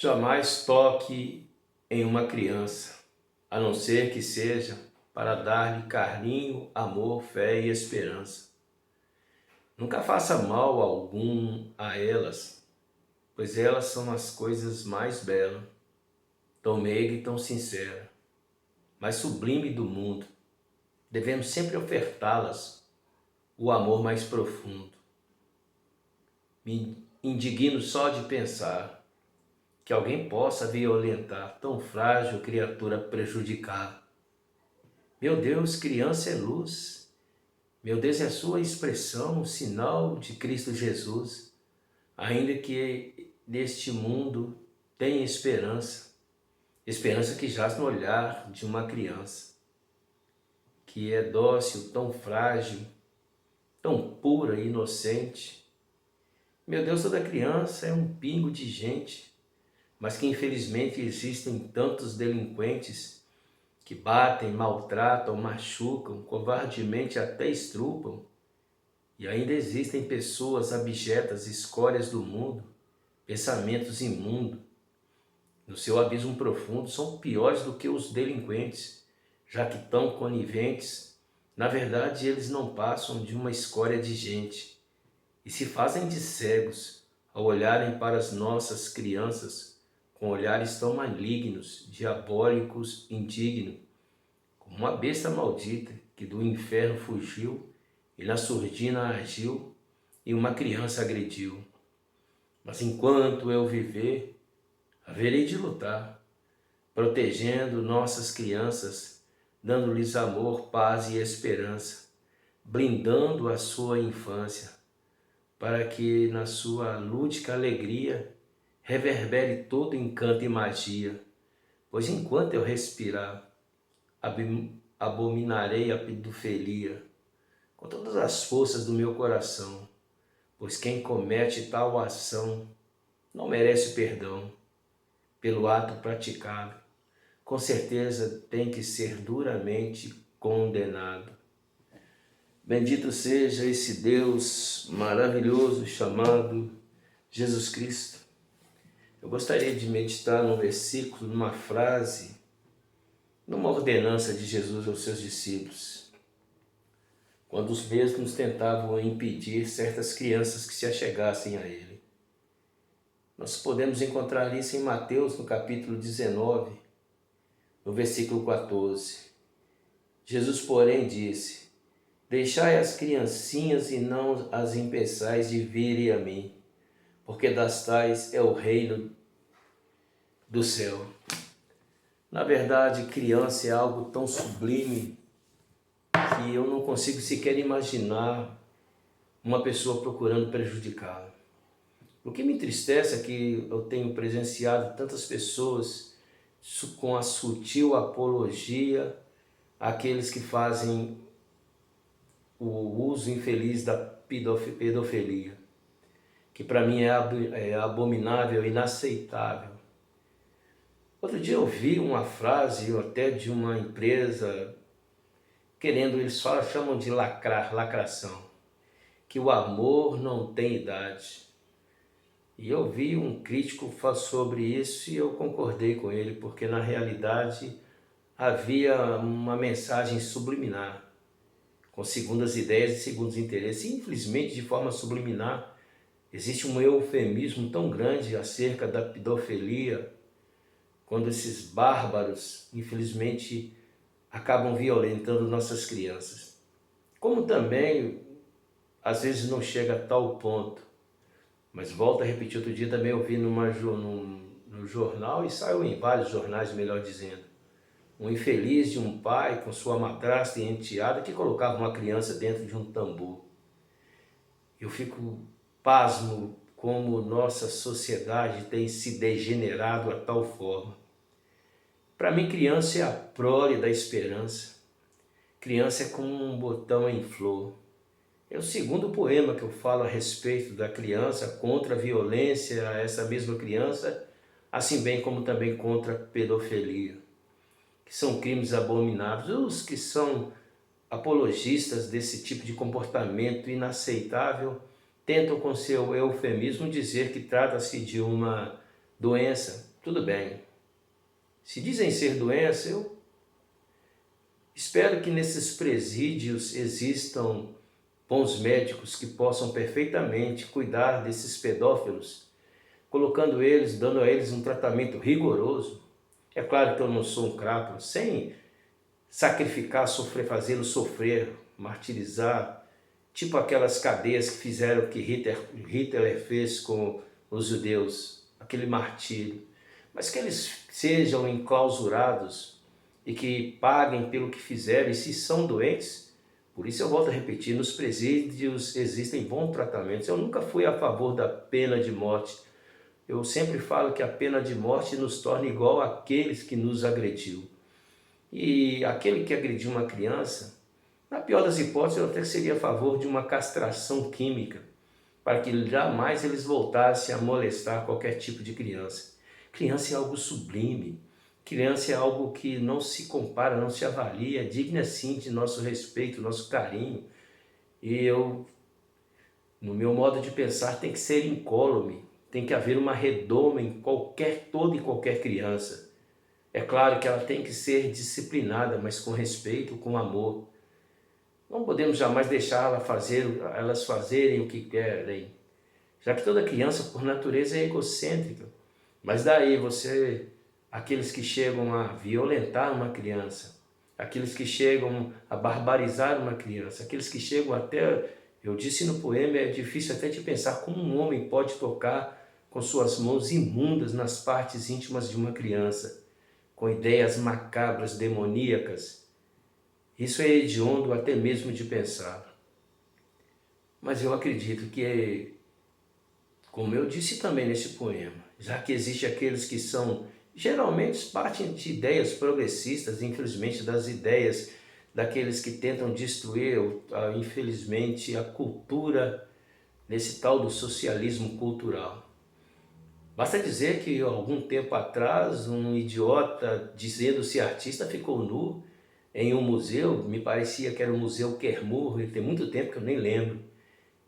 Jamais toque em uma criança, a não ser que seja para dar-lhe carinho, amor, fé e esperança. Nunca faça mal algum a elas, pois elas são as coisas mais belas, tão meiga e tão sincera, mais sublime do mundo. Devemos sempre ofertá-las o amor mais profundo. Me indigno só de pensar que alguém possa violentar tão frágil criatura prejudicada. Meu Deus, criança é luz. Meu Deus, é sua expressão, o sinal de Cristo Jesus. Ainda que neste mundo tenha esperança, esperança que jaz no olhar de uma criança, que é dócil, tão frágil, tão pura e inocente. Meu Deus, toda criança é um pingo de gente, mas que infelizmente existem tantos delinquentes que batem, maltratam, machucam, covardemente até estrupam. E ainda existem pessoas abjetas, escórias do mundo, pensamentos imundos, no seu abismo profundo, são piores do que os delinquentes, já que tão coniventes, na verdade eles não passam de uma escória de gente e se fazem de cegos ao olharem para as nossas crianças com olhares tão malignos, diabólicos, indignos, como uma besta maldita que do inferno fugiu e na surdina agiu e uma criança agrediu. Mas enquanto eu viver, haverei de lutar, protegendo nossas crianças, dando-lhes amor, paz e esperança, blindando a sua infância, para que na sua lúdica alegria reverbere todo encanto e magia, pois enquanto eu respirar, abominarei a pedofilia com todas as forças do meu coração, pois quem comete tal ação não merece perdão pelo ato praticado, com certeza tem que ser duramente condenado. Bendito seja esse Deus maravilhoso chamado Jesus Cristo. Eu gostaria de meditar num versículo, numa frase, numa ordenança de Jesus aos seus discípulos, quando os mesmos tentavam impedir certas crianças que se achegassem a ele. Nós podemos encontrar isso em Mateus, no capítulo 19, no versículo 14. Jesus, porém, disse: deixai as criancinhas e não as impeçais de virem a mim, porque das tais é o reino do céu. Na verdade, criança é algo tão sublime que eu não consigo sequer imaginar uma pessoa procurando prejudicá-la. O que me entristece é que eu tenho presenciado tantas pessoas com a sutil apologia àqueles que fazem o uso infeliz da pedofilia, que para mim é abominável, inaceitável. Outro dia eu vi uma frase até de uma empresa querendo, eles chamam de lacração, que o amor não tem idade. E eu vi um crítico falar sobre isso e eu concordei com ele, porque na realidade havia uma mensagem subliminar, com segundas ideias e segundos interesses. E, infelizmente, de forma subliminar, existe um eufemismo tão grande acerca da pedofilia, quando esses bárbaros, infelizmente, acabam violentando nossas crianças. Como também, às vezes não chega a tal ponto, mas volto a repetir, outro dia também eu vi no jornal, e saiu em vários jornais, melhor dizendo, um infeliz de um pai com sua madrasta e enteada que colocava uma criança dentro de um tambor. Eu fico pasmo como nossa sociedade tem se degenerado a tal forma. Para mim, criança é a prole da esperança. Criança é como um botão em flor. É o segundo poema que eu falo a respeito da criança, contra a violência a essa mesma criança, assim bem como também contra a pedofilia, que são crimes abomináveis. Os que são apologistas desse tipo de comportamento inaceitável tentam com seu eufemismo dizer que trata-se de uma doença, tudo bem. Se dizem ser doença, eu espero que nesses presídios existam bons médicos que possam perfeitamente cuidar desses pedófilos, colocando eles, dando a eles um tratamento rigoroso. É claro que eu não sou um crápula, sem sacrificar, sofrer, fazê-lo sofrer, martirizar, tipo aquelas cadeias que fizeram que Hitler fez com os judeus, aquele martírio. Mas que eles sejam enclausurados e que paguem pelo que fizeram, e se são doentes, por isso eu volto a repetir, nos presídios existem bons tratamentos. Eu nunca fui a favor da pena de morte. Eu sempre falo que a pena de morte nos torna igual àqueles que nos agrediu. E aquele que agrediu uma criança, na pior das hipóteses, eu até seria a favor de uma castração química, para que jamais eles voltassem a molestar qualquer tipo de criança. Criança é algo sublime, criança é algo que não se compara, não se avalia, é digna sim de nosso respeito, nosso carinho. E eu, no meu modo de pensar, tem que ser incólume, tem que haver uma redoma em toda e qualquer criança. É claro que ela tem que ser disciplinada, mas com respeito, com amor. Não podemos jamais deixar elas fazerem o que querem, já que toda criança, por natureza, é egocêntrica. Mas daí aqueles que chegam a violentar uma criança, aqueles que chegam a barbarizar uma criança, aqueles que chegam até, eu disse no poema, é difícil até de pensar como um homem pode tocar com suas mãos imundas nas partes íntimas de uma criança, com ideias macabras, demoníacas. Isso é hediondo até mesmo de pensar. Mas eu acredito que, como eu disse também nesse poema, já que existe aqueles que são, geralmente partem de ideias progressistas, infelizmente das ideias daqueles que tentam destruir, infelizmente, a cultura nesse tal do socialismo cultural. Basta dizer que algum tempo atrás um idiota dizendo-se artista ficou nu em um museu, me parecia que era o Museu Quermur, tem muito tempo que eu nem lembro,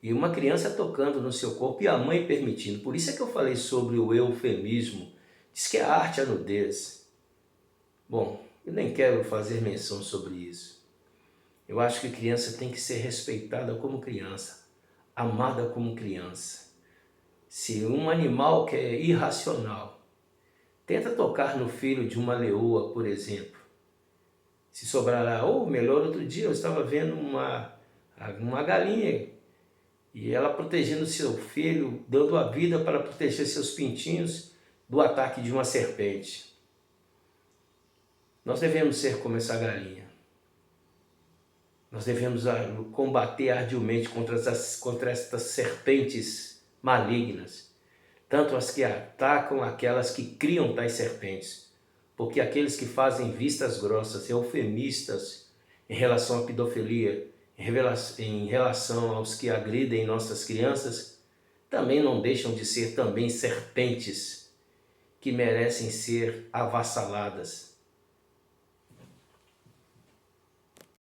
e uma criança tocando no seu corpo e a mãe permitindo. Por isso é que eu falei sobre o eufemismo, diz que a arte é a nudez. Bom, eu nem quero fazer menção sobre isso. Eu acho que criança tem que ser respeitada como criança, amada como criança. Se um animal que é irracional tenta tocar no filho de uma leoa, por exemplo, se sobrará, ou melhor, outro dia eu estava vendo uma galinha e ela protegendo seu filho, dando a vida para proteger seus pintinhos do ataque de uma serpente. Nós devemos ser como essa galinha. Nós devemos combater arduamente contra estas serpentes malignas, tanto as que atacam, aquelas que criam tais serpentes, porque aqueles que fazem vistas grossas, eufemistas em relação à pedofilia, em relação aos que agridem nossas crianças, também não deixam de ser também serpentes que merecem ser avassaladas.